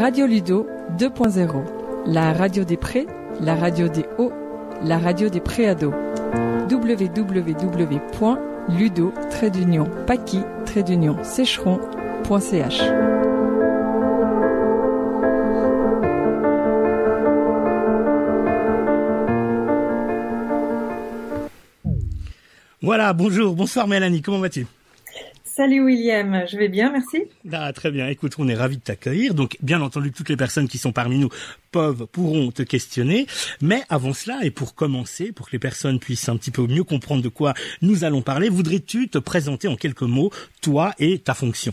Radio Ludo 2.0, la radio des prés, la radio des hauts, la radio des préados. www.ludo-paki-sécheron.ch. Voilà, bonsoir Mélanie, comment vas-tu ? Salut William, je vais bien, merci. Très bien, écoute, on est ravis de t'accueillir. Donc, bien entendu, toutes les personnes qui sont parmi nous pourront te questionner. Mais avant cela, et pour commencer, pour que les personnes puissent un petit peu mieux comprendre de quoi nous allons parler, voudrais-tu te présenter en quelques mots, toi et ta fonction ?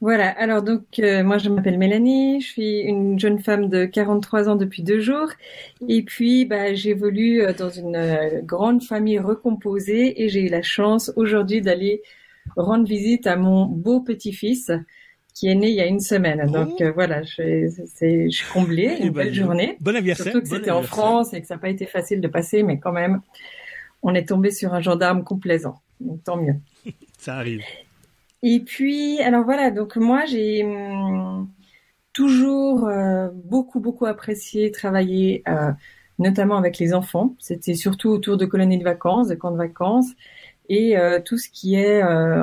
Voilà, alors donc moi je m'appelle Mélanie, je suis une jeune femme de 43 ans depuis 2 jours et puis j'évolue dans une grande famille recomposée et j'ai eu la chance aujourd'hui d'aller rendre visite à mon beau petit-fils qui est né il y a 1 semaine. Donc voilà, je suis comblée, une belle journée. Bon anniversaire. Surtout que c'était en France et que ça n'a pas été facile de passer, mais quand même, on est tombé sur un gendarme complaisant, donc tant mieux. Ça arrive. Et puis, alors voilà, donc moi j'ai toujours beaucoup apprécié travailler, notamment avec les enfants. C'était surtout autour de colonies de vacances, de camps de vacances, et tout ce qui est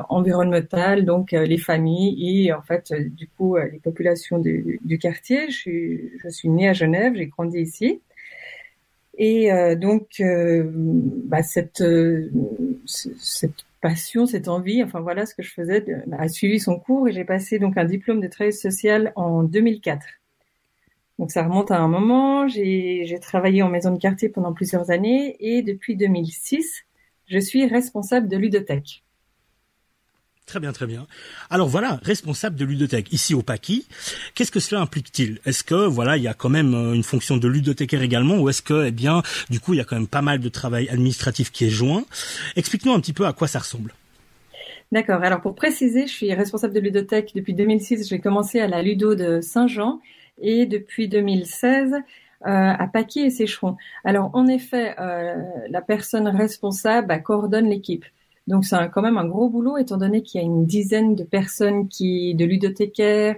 environnemental, donc les familles et en fait du coup les populations du quartier. Je suis née à Genève, j'ai grandi ici. Et cette passion, cette envie, enfin voilà ce que je faisais, a suivi son cours et j'ai passé donc un diplôme de travail social en 2004. Donc ça remonte à un moment, j'ai travaillé en maison de quartier pendant plusieurs années et depuis 2006, je suis responsable de ludothèque. Très bien. Alors voilà, responsable de ludothèque ici au Paki. Qu'est-ce que cela implique-t-il ? Est-ce que voilà, il y a quand même une fonction de ludothécaire également, ou est-ce que du coup il y a quand même pas mal de travail administratif qui est joint ? Explique-nous un petit peu à quoi ça ressemble. D'accord. Alors pour préciser, je suis responsable de ludothèque depuis 2006. J'ai commencé à la Ludo de Saint-Jean et depuis 2016 à Paki et Sécheron. Alors en effet, la personne responsable coordonne l'équipe. Donc c'est quand même un gros boulot étant donné qu'il y a une dizaine de personnes de ludothécaires,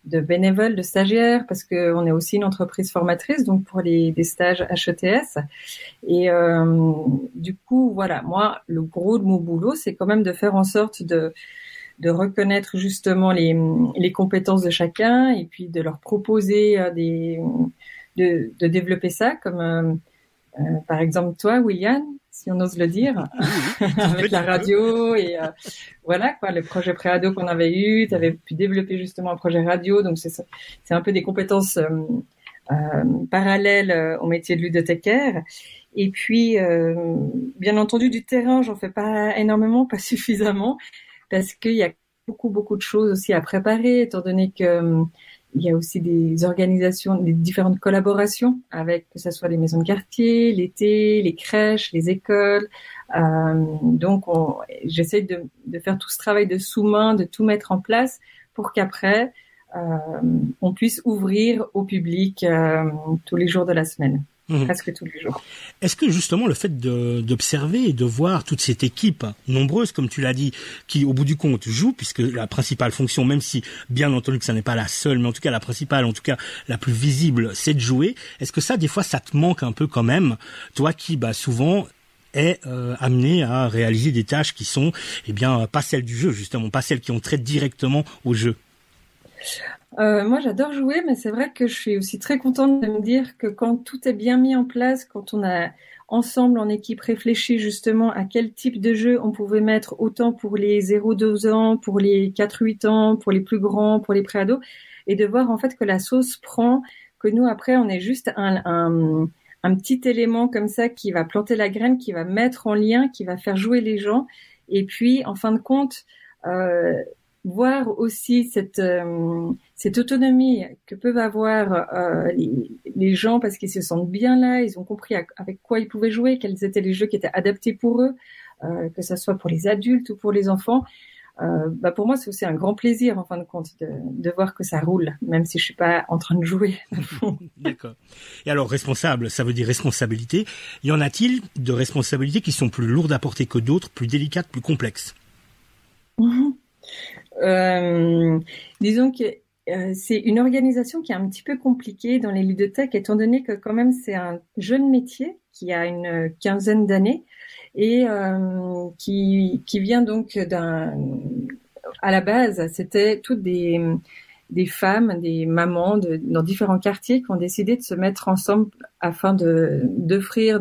de bénévoles, de stagiaires, parce que on est aussi une entreprise formatrice, donc pour des stages HETS. Et du coup, voilà, moi, le gros de mon boulot, c'est quand même de faire en sorte de reconnaître justement les compétences de chacun et puis de leur proposer de développer ça, comme par exemple toi, William, si on ose le dire, avec la radio et voilà quoi, le projet préado qu'on avait eu, tu avais pu développer justement un projet radio, donc c'est un peu des compétences parallèles au métier de ludothécaire. Et puis bien entendu du terrain, j'en fais pas énormément, pas suffisamment, parce qu'il y a beaucoup de choses aussi à préparer, étant donné que il y a aussi des organisations, des différentes collaborations avec, que ce soit les maisons de quartier, l'été, les crèches, les écoles. Donc, j'essaie de faire tout ce travail de sous-main, de tout mettre en place pour qu'après, on puisse ouvrir au public tous les jours de la semaine. Presque tous les jours. Est-ce que justement le fait d'observer et de voir toute cette équipe nombreuse, comme tu l'as dit, qui au bout du compte joue, puisque la principale fonction, même si bien entendu que ça n'est pas la seule, mais en tout cas la principale, en tout cas la plus visible, c'est de jouer, est-ce que ça des fois ça te manque un peu quand même, toi qui souvent est amené à réaliser des tâches qui sont pas celles du jeu, justement, pas celles qui ont trait directement au jeu? Moi, j'adore jouer, mais c'est vrai que je suis aussi très contente de me dire que quand tout est bien mis en place, quand on a ensemble en équipe réfléchi justement à quel type de jeu on pouvait mettre autant pour les 0-12 ans, pour les 4-8 ans, pour les plus grands, pour les préados, et de voir en fait que la sauce prend, que nous après on est juste un petit élément comme ça qui va planter la graine, qui va mettre en lien, qui va faire jouer les gens, et puis en fin de compte voir aussi cette autonomie que peuvent avoir les gens parce qu'ils se sentent bien là, ils ont compris avec quoi ils pouvaient jouer, quels étaient les jeux qui étaient adaptés pour eux, que ça soit pour les adultes ou pour les enfants. Pour moi, c'est aussi un grand plaisir en fin de compte de voir que ça roule, même si je suis pas en train de jouer. D'accord. Et alors responsable, ça veut dire responsabilité. Y en a-t-il de responsabilités qui sont plus lourdes à porter que d'autres, plus délicates, plus complexes? Disons que c'est une organisation qui est un petit peu compliquée dans les ludothèques, étant donné que quand même c'est un jeune métier qui a une quinzaine d'années et qui vient donc à la base, c'était toutes des femmes, des mamans dans différents quartiers qui ont décidé de se mettre ensemble afin d'offrir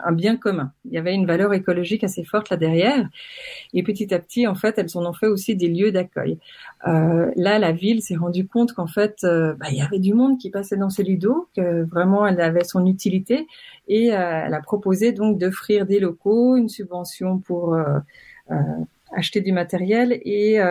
un bien commun. Il y avait une valeur écologique assez forte là derrière. Et petit à petit, en fait, elles en ont fait aussi des lieux d'accueil. Là, la ville s'est rendue compte qu'en fait, il y avait du monde qui passait dans ces ludos, que vraiment elle avait son utilité. Et elle a proposé donc d'offrir des locaux, une subvention pour acheter du matériel et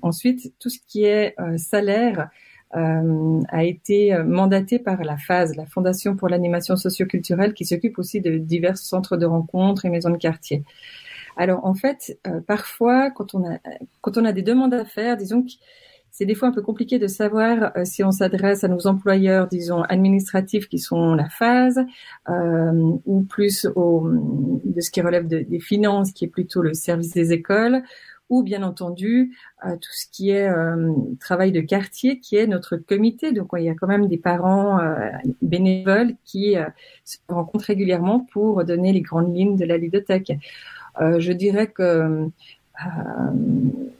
ensuite tout ce qui est salaire a été mandaté par la FAS, la Fondation pour l'animation socioculturelle, qui s'occupe aussi de divers centres de rencontres et maisons de quartier. Alors en fait, parfois quand on a des demandes à faire, disons que c'est des fois un peu compliqué de savoir si on s'adresse à nos employeurs, disons, administratifs qui sont la phase, ou plus de ce qui relève des finances, qui est plutôt le service des écoles, ou bien entendu tout ce qui est travail de quartier, qui est notre comité. Donc il y a quand même des parents bénévoles qui se rencontrent régulièrement pour donner les grandes lignes de la ludothèque. Je dirais que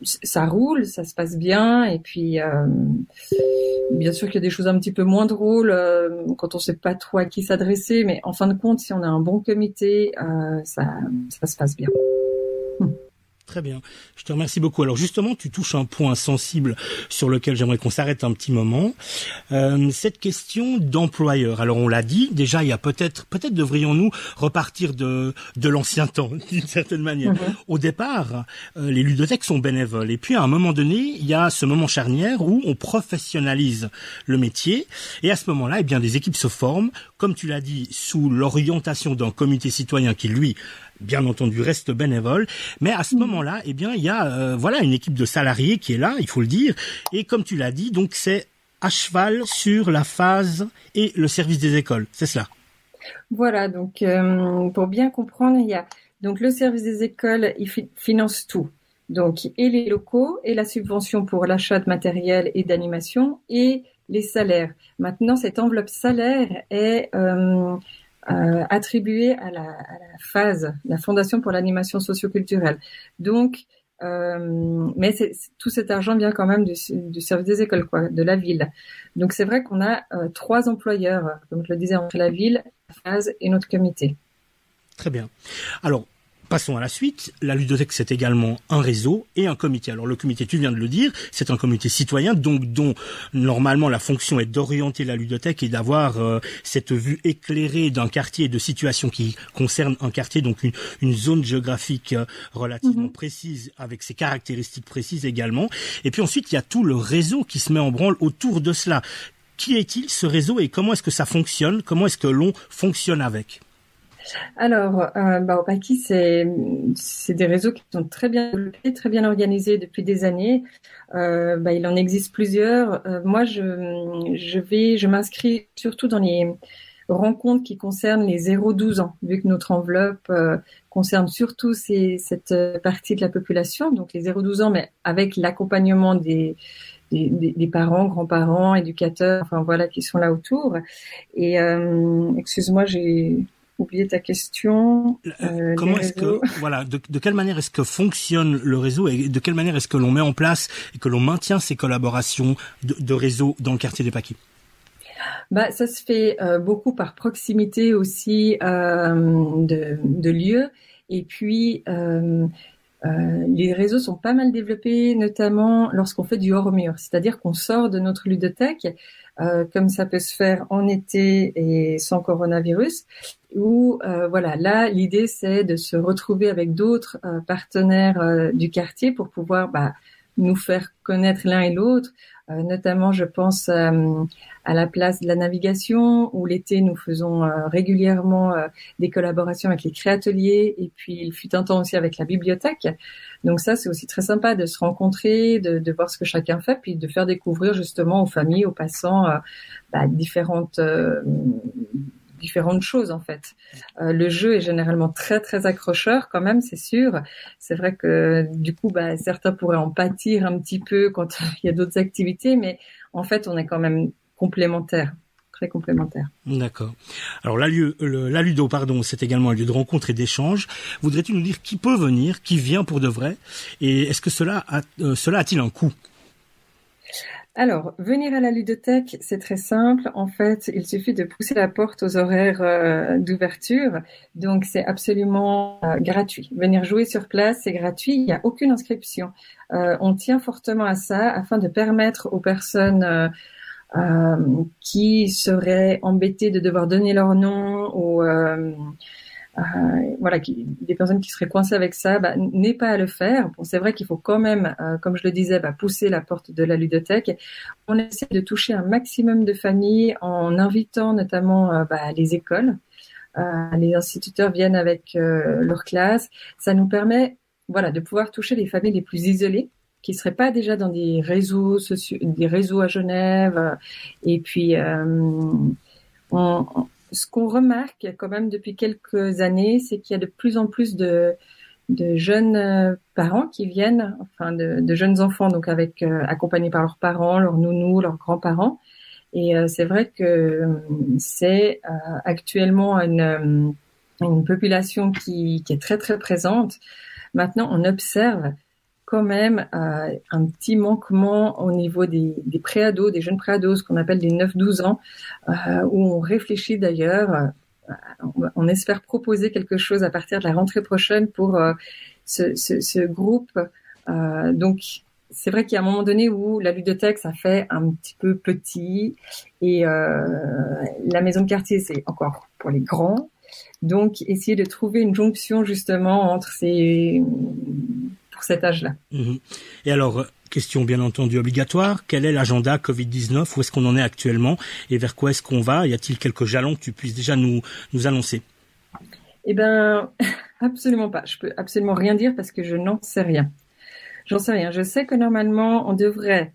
ça roule, ça se passe bien, et puis bien sûr qu'il y a des choses un petit peu moins drôles quand on sait pas trop à qui s'adresser, mais en fin de compte, si on a un bon comité, ça se passe bien. Très bien. Je te remercie beaucoup. Alors justement, tu touches un point sensible sur lequel j'aimerais qu'on s'arrête un petit moment. Cette question d'employeur. Alors on l'a dit, déjà il y a peut-être devrions-nous repartir de l'ancien temps d'une certaine manière. Au départ, les ludothèques sont bénévoles et puis à un moment donné, il y a ce moment charnière où on professionnalise le métier et à ce moment-là, eh bien des équipes se forment, comme tu l'as dit, sous l'orientation d'un comité citoyen qui lui bien entendu reste bénévole, mais à ce moment-là, eh bien il y a une équipe de salariés qui est là, il faut le dire, et comme tu l'as dit, donc c'est à cheval sur la phase et le service des écoles, c'est cela. Voilà, donc pour bien comprendre, il y a donc le service des écoles, il finance tout. Donc et les locaux et la subvention pour l'achat de matériel et d'animation et les salaires. Maintenant, cette enveloppe salaire est attribué à la phase, la Fondation pour l'animation socioculturelle. Donc, mais tout cet argent vient quand même du service des écoles, quoi, de la ville. Donc c'est vrai qu'on a 3 employeurs, comme je le disais, entre la ville, la phase et notre comité. Très bien. Alors, passons à la suite. La ludothèque, c'est également un réseau et un comité. Alors le comité, tu viens de le dire, c'est un comité citoyen, donc dont normalement la fonction est d'orienter la ludothèque et d'avoir cette vue éclairée d'un quartier, de situation qui concerne un quartier, donc une zone géographique relativement précise, avec ses caractéristiques précises également. Et puis ensuite, il y a tout le réseau qui se met en branle autour de cela. Qui est-il, ce réseau, et comment est-ce que ça fonctionne? Comment est-ce que l'on fonctionne avec? Alors, au Pâquis, c'est des réseaux qui sont très bien développés, très bien organisés depuis des années. Il en existe plusieurs. Moi, je m'inscris surtout dans les rencontres qui concernent les 0-12 ans, vu que notre enveloppe concerne surtout cette partie de la population, donc les 0-12 ans, mais avec l'accompagnement des parents, grands-parents, éducateurs, enfin voilà, qui sont là autour. Et excuse-moi, j'ai oublié ta question. Comment est-ce que, voilà, de quelle manière est-ce que fonctionne le réseau et de quelle manière est-ce que l'on met en place et que l'on maintient ces collaborations de réseau dans le quartier des Pâquis? Ça se fait beaucoup par proximité aussi de lieux, et puis les réseaux sont pas mal développés, notamment lorsqu'on fait du hors-mur, c'est-à-dire qu'on sort de notre ludothèque, comme ça peut se faire en été et sans coronavirus, où là l'idée c'est de se retrouver avec d'autres partenaires du quartier pour pouvoir nous faire connaître l'un et l'autre. Notamment, je pense à la place de la navigation, où l'été, nous faisons régulièrement des collaborations avec les créateliers, et puis il fut un temps aussi avec la bibliothèque. Donc ça, c'est aussi très sympa de se rencontrer, de voir ce que chacun fait, puis de faire découvrir justement aux familles, aux passants, différentes différentes choses en fait. Le jeu est généralement très très accrocheur quand même, c'est sûr. C'est vrai que du coup, certains pourraient en pâtir un petit peu quand il y a d'autres activités, mais en fait, on est quand même complémentaires. Très complémentaire. D'accord. Alors la Ludo, c'est également un lieu de rencontre et d'échange. Voudrais-tu nous dire qui peut venir, qui vient pour de vrai, et est-ce que cela a-t-il un coût? Alors, venir à la ludothèque, c'est très simple. En fait, il suffit de pousser la porte aux horaires d'ouverture. Donc, c'est absolument gratuit. Venir jouer sur place, c'est gratuit. Il n'y a aucune inscription. On tient fortement à ça afin de permettre aux personnes qui seraient embêtées de devoir donner leur nom ou des personnes qui seraient coincées avec ça, n'aient pas à le faire. Bon, c'est vrai qu'il faut quand même, comme je le disais, pousser la porte de la ludothèque. On essaie de toucher un maximum de familles en invitant notamment les écoles. Les instituteurs viennent avec leur classe. Ça nous permet, de pouvoir toucher les familles les plus isolées, qui seraient pas déjà dans des réseaux sociaux, des réseaux à Genève. Et puis, ce qu'on remarque quand même depuis quelques années, c'est qu'il y a de plus en plus de jeunes parents qui viennent, de jeunes enfants, donc accompagnés par leurs parents, leurs nounous, leurs grands-parents. Et c'est vrai que c'est actuellement une population qui est très très présente. Maintenant, on observe quand même un petit manquement au niveau des préados, des jeunes préados, ce qu'on appelle des 9-12 ans, où on réfléchit d'ailleurs, on espère proposer quelque chose à partir de la rentrée prochaine pour ce groupe. Donc, c'est vrai qu'il y a un moment donné où la ludothèque, ça fait un petit peu petit, et la maison de quartier, c'est encore pour les grands. Donc, essayer de trouver une jonction justement entre pour cet âge-là. Et alors, question bien entendu obligatoire, quel est l'agenda Covid-19? Où est-ce qu'on en est actuellement? Et vers quoi est-ce qu'on va? Y a-t-il quelques jalons que tu puisses déjà nous annoncer? Eh ben, absolument pas. Je peux absolument rien dire parce que je n'en sais rien. J'en sais rien. Je sais que normalement, on devrait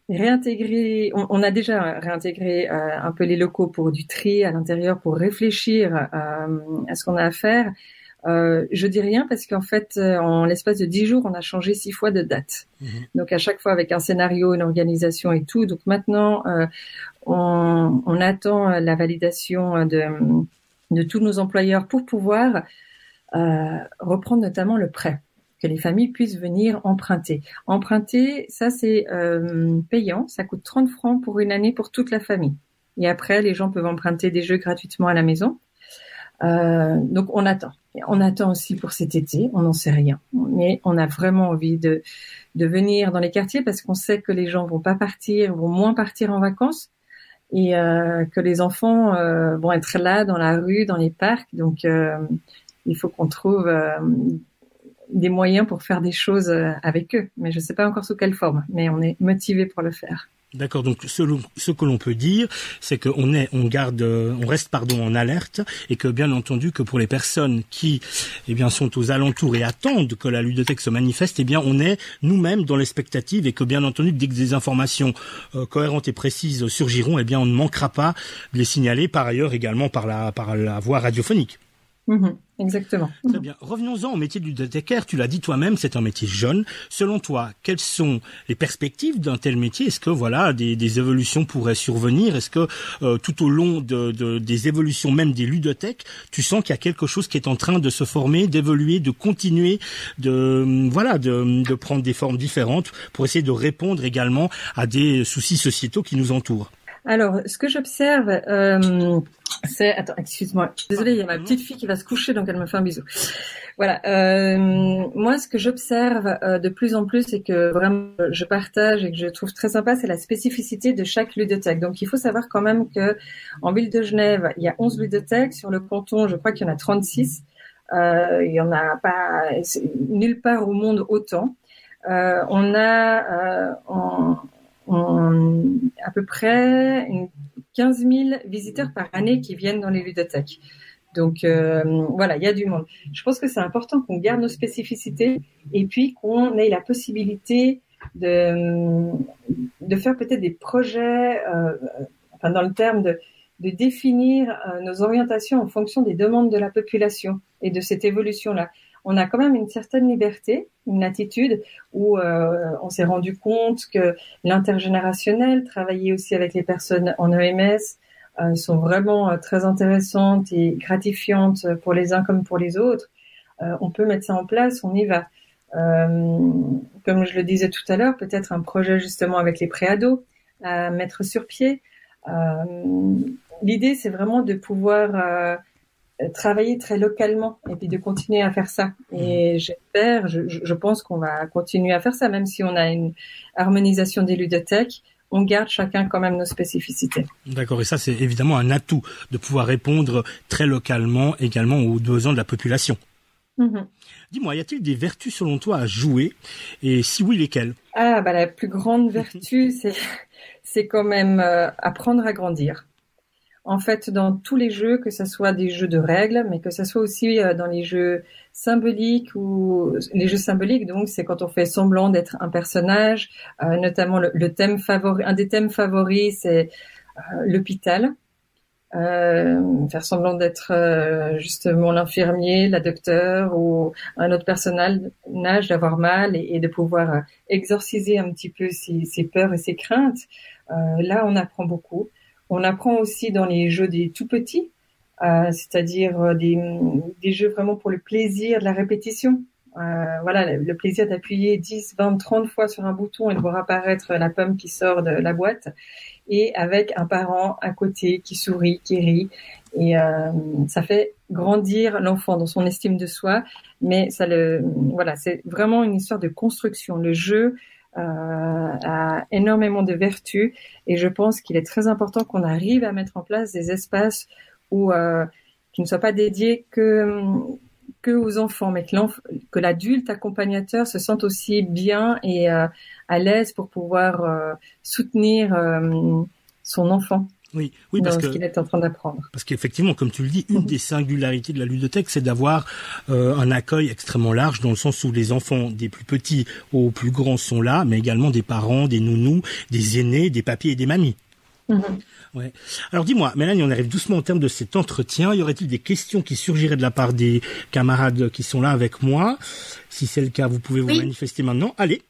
réintégrer, on a déjà réintégré un peu les locaux pour du tri à l'intérieur, pour réfléchir à ce qu'on a à faire. Je dis rien parce qu'en fait, en l'espace de 10 jours, on a changé 6 fois de date. Donc à chaque fois avec un scénario, une organisation et tout. Donc maintenant, on attend la validation de tous nos employeurs pour pouvoir reprendre notamment le prêt, que les familles puissent venir emprunter. Emprunter, ça c'est payant, ça coûte 30 francs pour une année pour toute la famille. Et après, les gens peuvent emprunter des jeux gratuitement à la maison. Donc on attend. On attend aussi pour cet été, on n'en sait rien. Mais on a vraiment envie de venir dans les quartiers parce qu'on sait que les gens vont moins partir en vacances et que les enfants vont être là dans la rue, dans les parcs. Donc il faut qu'on trouve des moyens pour faire des choses avec eux. Mais je ne sais pas encore sous quelle forme, mais on est motivés pour le faire. D'accord, donc ce que l'on peut dire, c'est qu'on reste en alerte, et que bien entendu que pour les personnes qui sont aux alentours et attendent que la ludothèque se manifeste, on est nous-mêmes dans l'expectative, et que bien entendu dès que des informations cohérentes et précises surgiront, on ne manquera pas de les signaler, par ailleurs également par la voie radiophonique. Exactement. Très bien. Revenons-en au métier du ludothècaire. Tu l'as dit toi-même, c'est un métier jeune. Selon toi, quelles sont les perspectives d'un tel métier? Est-ce que des évolutions pourraient survenir? Est-ce que tout au long des évolutions même des ludothèques, tu sens qu'il y a quelque chose qui est en train de se former, d'évoluer, de continuer, de prendre des formes différentes pour essayer de répondre également à des soucis sociétaux qui nous entourent? Alors, ce que j'observe, c'est... Attends, excuse-moi. Désolée, il y a ma petite fille qui va se coucher, donc elle me fait un bisou. Voilà. Moi, ce que j'observe de plus en plus et que vraiment je partage et que je trouve très sympa, c'est la spécificité de chaque ludothèque. Donc, il faut savoir quand même que en ville de Genève, il y a 11 ludothèques. Sur le canton, je crois qu'il y en a 36. Il y en a pas nulle part au monde autant. On a à peu près 15 000 visiteurs par année qui viennent dans les ludothèques. Donc il y a du monde. Je pense que c'est important qu'on garde nos spécificités et puis qu'on ait la possibilité de faire peut-être des projets, dans le terme de définir nos orientations en fonction des demandes de la population et de cette évolution-là. On a quand même une certaine liberté, une latitude où on s'est rendu compte que l'intergénérationnel, travailler aussi avec les personnes en EMS, sont vraiment très intéressantes et gratifiantes pour les uns comme pour les autres. On peut mettre ça en place, on y va. Comme je le disais tout à l'heure, peut-être un projet justement avec les préados à mettre sur pied. L'idée, c'est vraiment de pouvoir travailler très localement et puis de continuer à faire ça. Et j'espère, je pense qu'on va continuer à faire ça, même si on a une harmonisation des ludothèques, on garde chacun quand même nos spécificités. D'accord, et ça c'est évidemment un atout de pouvoir répondre très localement également aux besoins de la population. Mm-hmm. Dis-moi, y a-t-il des vertus selon toi à jouer, et si oui, lesquelles? La plus grande vertu, c'est quand même apprendre à grandir. En fait, dans tous les jeux, que ce soit des jeux de règles, mais que ce soit aussi dans les jeux symboliques ou les jeux symboliques, donc c'est quand on fait semblant d'être un personnage, notamment le thème favori, un des thèmes favoris, c'est l'hôpital. Faire semblant d'être justement l'infirmier, la docteure ou un autre personnage, d'avoir mal et de pouvoir exorciser un petit peu ses peurs et ses craintes. Là, on apprend beaucoup. On apprend aussi dans les jeux des tout petits, c'est-à-dire des jeux vraiment pour le plaisir de la répétition. Voilà, le plaisir d'appuyer 10, 20, 30 fois sur un bouton et de voir apparaître la pomme qui sort de la boîte, et avec un parent à côté qui sourit, qui rit. Et ça fait grandir l'enfant dans son estime de soi, mais voilà, c'est vraiment une histoire de construction. Le jeu a énormément de vertus, et je pense qu'il est très important qu'on arrive à mettre en place des espaces qui ne soient pas dédiés que aux enfants, mais que l'adulte accompagnateur se sente aussi bien et à l'aise pour pouvoir soutenir son enfant. Oui, dans ce qu'il est en train d'apprendre. Parce qu'effectivement, comme tu le dis, une des singularités de la ludothèque, c'est d'avoir un accueil extrêmement large, dans le sens où les enfants des plus petits aux plus grands sont là, mais également des parents, des nounous, des aînés, des papis et des mamies. Mm-hmm. Ouais. Alors dis-moi, Mélanie, on arrive doucement au terme de cet entretien. Y aurait-il des questions qui surgiraient de la part des camarades qui sont là avec moi? Si c'est le cas, vous pouvez vous manifester maintenant. Allez.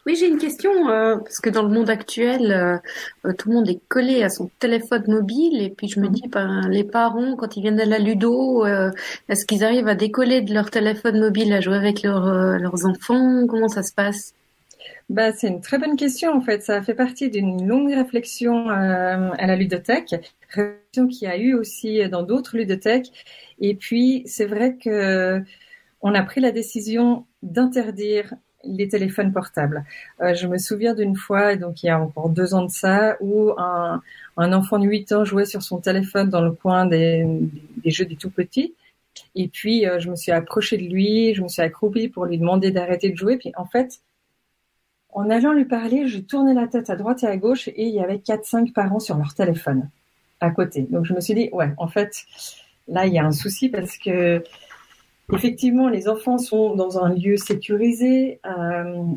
Oui, j'ai une question, parce que dans le monde actuel, tout le monde est collé à son téléphone mobile, et puis je me dis, les parents, quand ils viennent à la ludo, est-ce qu'ils arrivent à décoller de leur téléphone mobile, à jouer avec leurs enfants? Comment ça se passe? C'est une très bonne question, en fait. Ça fait partie d'une longue réflexion à la ludothèque, réflexion qu'il y a eu aussi dans d'autres ludothèques. Et puis, c'est vrai que on a pris la décision d'interdire les téléphones portables. Je me souviens d'une fois, donc il y a encore 2 ans de ça, où un enfant de 8 ans jouait sur son téléphone dans le coin des jeux des tout petits. Et puis, je me suis approchée de lui, je me suis accroupie pour lui demander d'arrêter de jouer. Puis, en fait, en allant lui parler, je tournais la tête à droite et à gauche, et il y avait 4-5 parents sur leur téléphone à côté. Donc, je me suis dit, ouais, en fait, là, il y a un souci, parce que effectivement, les enfants sont dans un lieu sécurisé,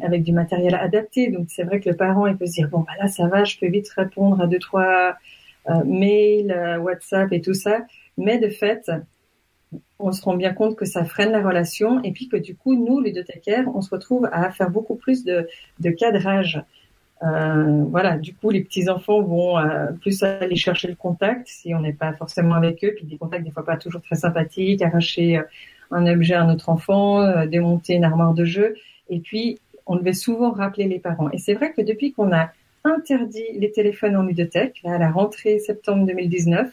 avec du matériel adapté. Donc, c'est vrai que le parent, il peut se dire, bon, là, ça va, je peux vite répondre à 2-3 mails, WhatsApp et tout ça. Mais de fait, on se rend bien compte que ça freine la relation, et puis que du coup, nous, les ludothècaires, on se retrouve à faire beaucoup plus de cadrage. Voilà, du coup, les petits-enfants vont plus aller chercher le contact si on n'est pas forcément avec eux, puis des contacts des fois pas toujours très sympathiques, arracher un objet à un autre enfant, démonter une armoire de jeu, et puis on devait souvent rappeler les parents. Et c'est vrai que depuis qu'on a interdit les téléphones en ludothèque, là, à la rentrée septembre 2019,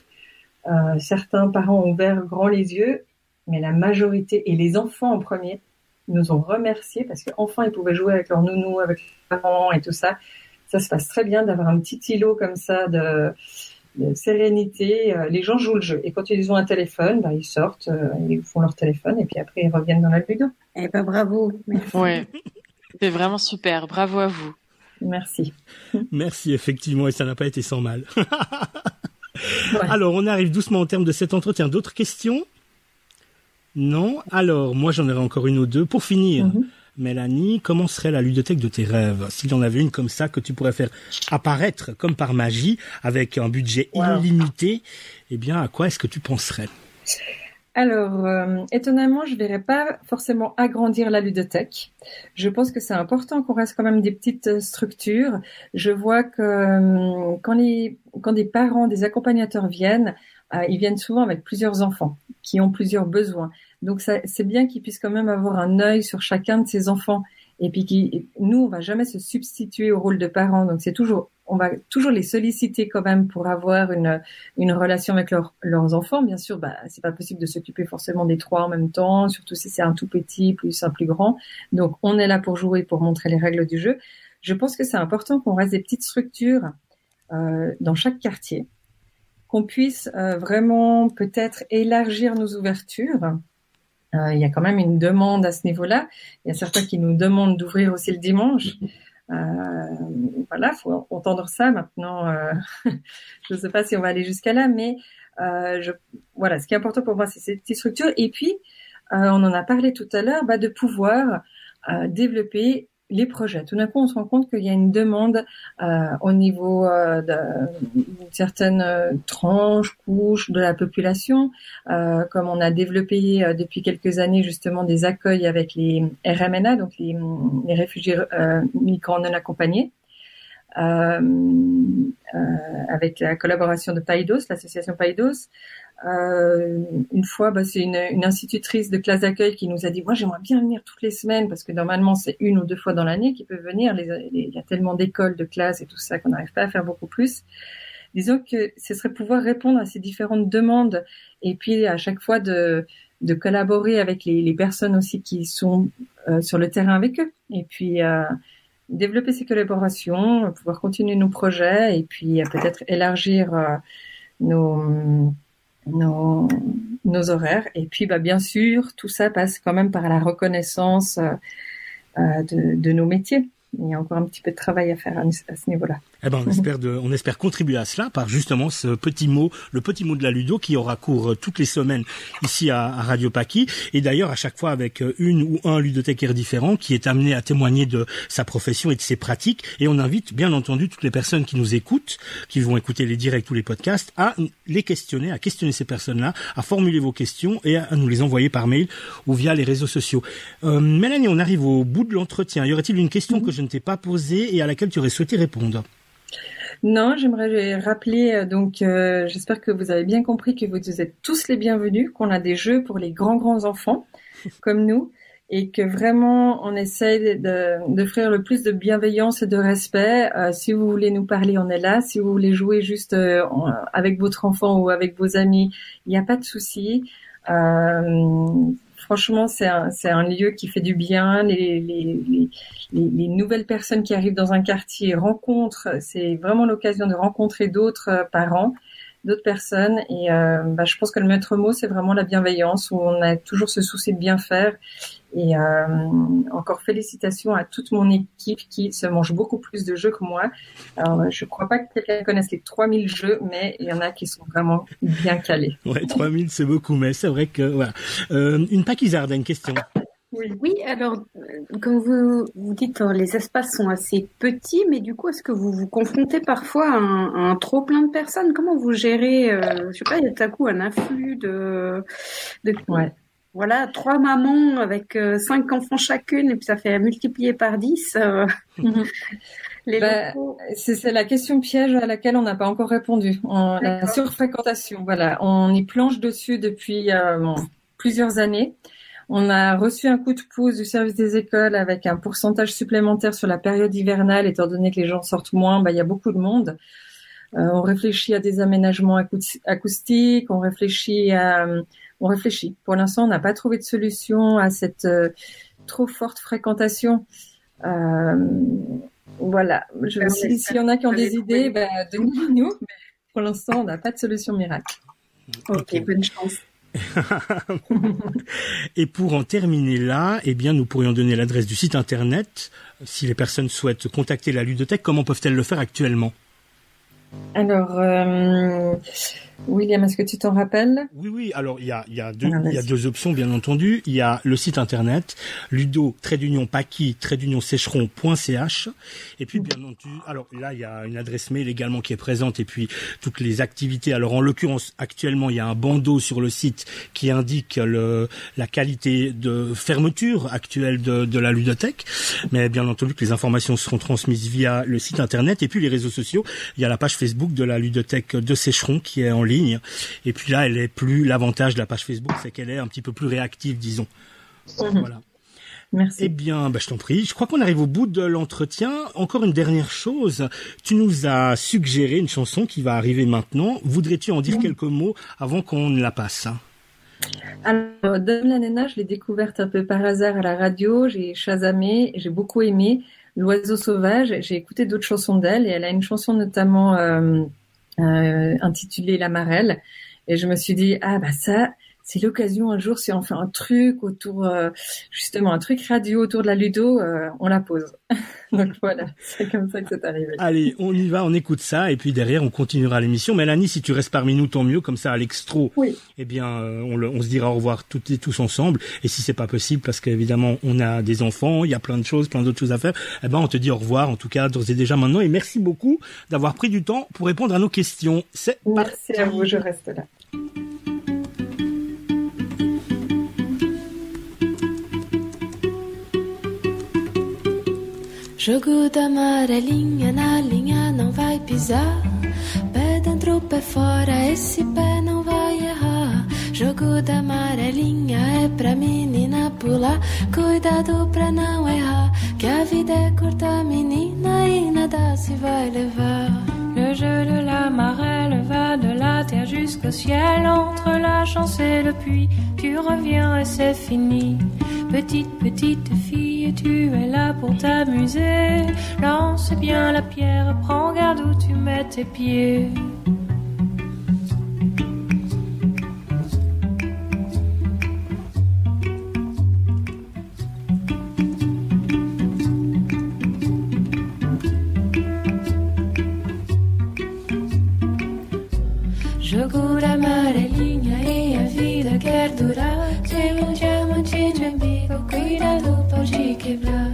certains parents ont ouvert grand les yeux, mais la majorité, et les enfants en premier, nous ont remerciés, parce qu'enfin ils pouvaient jouer avec leur nounou, avec leurs parents et tout ça. Ça se passe très bien d'avoir un petit îlot comme ça de sérénité. Les gens jouent le jeu, et quand ils ont un téléphone, ils sortent, ils font leur téléphone, et puis après ils reviennent dans la ludo. Bravo. Merci. Ouais, c'est vraiment super. Bravo à vous. Merci. Merci, effectivement, et ça n'a pas été sans mal. Ouais. Alors, on arrive doucement au terme de cet entretien. D'autres questions? Non? Alors, moi, j'en aurais encore une ou deux. Pour finir, Mélanie, comment serait la ludothèque de tes rêves? S'il y en avait une comme ça que tu pourrais faire apparaître comme par magie avec un budget illimité, eh bien, à quoi est-ce que tu penserais? Alors, étonnamment, je verrais pas forcément agrandir la ludothèque. Je pense que c'est important qu'on reste quand même des petites structures. Je vois que quand des parents, des accompagnateurs viennent, ils viennent souvent avec plusieurs enfants qui ont plusieurs besoins. Donc, c'est bien qu'ils puissent quand même avoir un œil sur chacun de ces enfants. Et puis, nous, on va jamais se substituer au rôle de parents. Donc, on va toujours les solliciter quand même pour avoir une relation avec leurs enfants. Bien sûr, c'est pas possible de s'occuper forcément des trois en même temps, surtout si c'est un tout petit plus un plus grand. Donc, on est là pour jouer, pour montrer les règles du jeu. Je pense que c'est important qu'on reste des petites structures dans chaque quartier, qu'on puisse vraiment peut-être élargir nos ouvertures. Il y a quand même une demande à ce niveau-là. Il y a certains qui nous demandent d'ouvrir aussi le dimanche. Voilà, faut entendre ça maintenant. Je ne sais pas si on va aller jusqu'à là, mais voilà, ce qui est important pour moi, c'est ces petites structures. Et puis, on en a parlé tout à l'heure, de pouvoir développer les projets. Tout d'un coup, on se rend compte qu'il y a une demande au niveau d'une certaine tranche, couche de la population. Comme on a développé depuis quelques années justement des accueils avec les RMNA, donc les réfugiés migrants non accompagnés, avec la collaboration de Païdos, l'association Païdos. Une fois, c'est une institutrice de classe d'accueil qui nous a dit, moi j'aimerais bien venir toutes les semaines parce que normalement c'est 1 ou 2 fois dans l'année qu'ils peuvent venir. Il y a tellement d'écoles, de classes et tout ça qu'on n'arrive pas à faire beaucoup plus. Disons que ce serait pouvoir répondre à ces différentes demandes et puis à chaque fois de collaborer avec les personnes aussi qui sont sur le terrain avec eux et puis développer ces collaborations, pouvoir continuer nos projets et puis peut-être élargir nos horaires. Et puis, bien sûr, tout ça passe quand même par la reconnaissance de nos métiers. Il y a encore un petit peu de travail à faire à ce niveau-là. Eh ben, on espère contribuer à cela par justement ce petit mot, le petit mot de la ludo qui aura cours toutes les semaines ici à Radio Pâquis. Et d'ailleurs, à chaque fois avec une ou un ludothécaire différent qui est amené à témoigner de sa profession et de ses pratiques. Et on invite, bien entendu, toutes les personnes qui nous écoutent, qui vont écouter les directs ou les podcasts, à les questionner, à questionner ces personnes-là, à formuler vos questions et à nous les envoyer par mail ou via les réseaux sociaux. Mélanie, on arrive au bout de l'entretien. Y aurait-il une question que je ne t'ai pas posée et à laquelle tu aurais souhaité répondre? Non, j'aimerais rappeler, j'espère que vous avez bien compris que vous êtes tous les bienvenus, qu'on a des jeux pour les grands enfants, comme nous, et que vraiment, on essaie d'offrir le plus de bienveillance et de respect. Si vous voulez nous parler, on est là. Si vous voulez jouer juste avec votre enfant ou avec vos amis, il n'y a pas de souci. Franchement, c'est un lieu qui fait du bien. Les nouvelles personnes qui arrivent dans un quartier rencontrent. C'est vraiment l'occasion de rencontrer d'autres parents, d'autres personnes. Et je pense que le maître mot, c'est vraiment la bienveillance, où on a toujours ce souci de bien faire. Et encore félicitations à toute mon équipe qui se mange beaucoup plus de jeux que moi. Alors, je crois pas que quelqu'un connaisse les 3000 jeux, mais il y en a qui sont vraiment bien calés. Ouais, 3000 c'est beaucoup, mais c'est vrai que voilà. Une Paquisarde a une question. Oui, alors, comme vous dites, les espaces sont assez petits, mais du coup, est-ce que vous vous confrontez parfois à un trop plein de personnes? Comment vous gérez, je sais pas, il y a tout à coup un afflux de Ouais. Voilà, 3 mamans avec 5 enfants chacune, et puis ça fait multiplier par 10. C'est la question piège à laquelle on n'a pas encore répondu. La surfréquentation, voilà. On y planche dessus depuis plusieurs années. On a reçu un coup de pouce du service des écoles avec un pourcentage supplémentaire sur la période hivernale, étant donné que les gens sortent moins, il y a beaucoup de monde. On réfléchit à des aménagements acoustiques, on réfléchit. Pour l'instant, on n'a pas trouvé de solution à cette trop forte fréquentation. Voilà. S'il y en a qui ont des idées, donnez-nous. Mais pour l'instant, on n'a pas de solution miracle. Ok, bonne chance. Et pour en terminer là, nous pourrions donner l'adresse du site internet. Si les personnes souhaitent contacter la ludothèque, comment peuvent-elles le faire actuellement? Alors, William, est-ce que tu t'en rappelles? Oui. Alors, il y a deux options, bien entendu. Il y a le site internet, ludo-paki-sécheron.ch. Et puis, bien entendu, alors là, il y a une adresse mail également qui est présente et puis toutes les activités. Alors, en l'occurrence, actuellement, il y a un bandeau sur le site qui indique la qualité de fermeture actuelle de la ludothèque. Mais bien entendu que les informations seront transmises via le site internet et puis les réseaux sociaux. Il y a la page Facebook de la ludothèque de Sécheron qui est en ligne. Et puis là, l'avantage de la page Facebook, c'est qu'elle est un petit peu plus réactive, disons. Voilà. Merci. Eh bien, je t'en prie. Je crois qu'on arrive au bout de l'entretien. Encore une dernière chose. Tu nous as suggéré une chanson qui va arriver maintenant. Voudrais-tu en dire quelques mots avant qu'on ne la passe? Alors, Dame la Nena, je l'ai découverte un peu par hasard à la radio. J'ai chasamé, j'ai beaucoup aimé. L'oiseau sauvage, j'ai écouté d'autres chansons d'elle et elle a une chanson notamment intitulée La Marelle. Et je me suis dit, ça, c'est l'occasion un jour, si on fait un truc autour, justement, un truc radio autour de la ludo, on la pose. Donc voilà, c'est comme ça que c'est arrivé. Allez, on y va, on écoute ça, et puis derrière, on continuera l'émission. Mélanie, si tu restes parmi nous, tant mieux, comme ça, à l'extro, oui. Eh bien, on se dira au revoir toutes et tous ensemble. Et si c'est pas possible, parce qu'évidemment, on a des enfants, il y a plein d'autres choses à faire, eh ben, on te dit au revoir, en tout cas, d'ores et déjà maintenant. Et merci beaucoup d'avoir pris du temps pour répondre à nos questions. Merci à vous, je reste là. Jogo da amarelinha na linha não vai pisar. Pé dentro, pé fora, esse pé não vai errar. Jogo da amarelinha é pra menina pular. Cuidado pra não errar, que a vida é curta, menina, e nada se vai levar. Le jeu de la marelle va de la terre jusqu'au ciel. Entre la chance et le puits, tu reviens et c'est fini. Petite fille, tu es là pour t'amuser. Lance bien la pierre, prends garde où tu mets tes pieds. Jogo da amarelinha e a vida quer durar. Tem diamante de umbigo, cuidado, pode quebrar.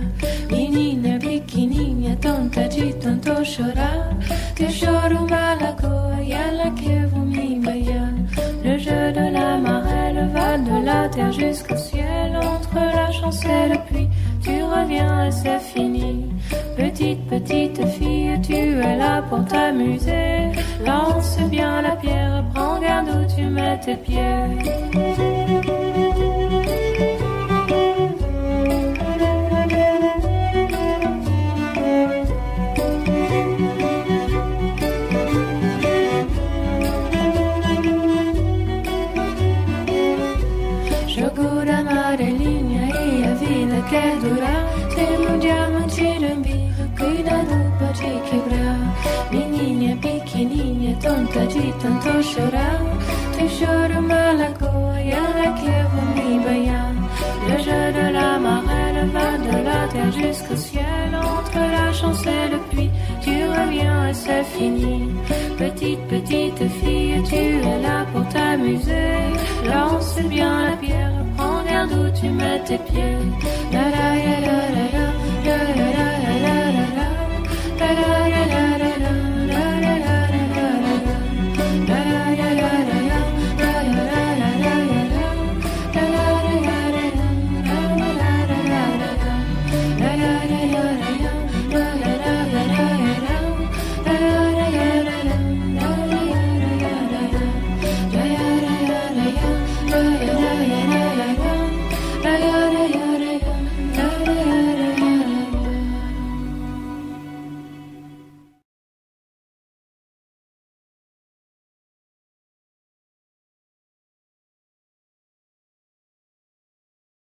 Menina pequenininha, tonta de tanto chorar. Que choro uma lagoa e ela que vou me banhar. Le jeu de la marelle va de la terre jusqu'au ciel. Entre la chance et le puits, tu reviens et c'est fini. Petite fille, tu es là pour t'amuser. Lance bien la pierre, prends garde où tu mets tes pieds. Jogo da amarelinha e a vida quer durar. Tem diamante de umbigo, cuidado, pode quebrar. Menina pequenininha, tonta de tanto chorar. Tu choro uma lagoa e ela que vou me banhar. Le jeu de la marelle va de la terre jusqu'au ciel. Entre la chance et le puits, tu reviens et c'est fini. Petite fille, tu es là pour t'amuser. Lance bien la pierre, prends garde où tu mets tes pieds. La la la la la.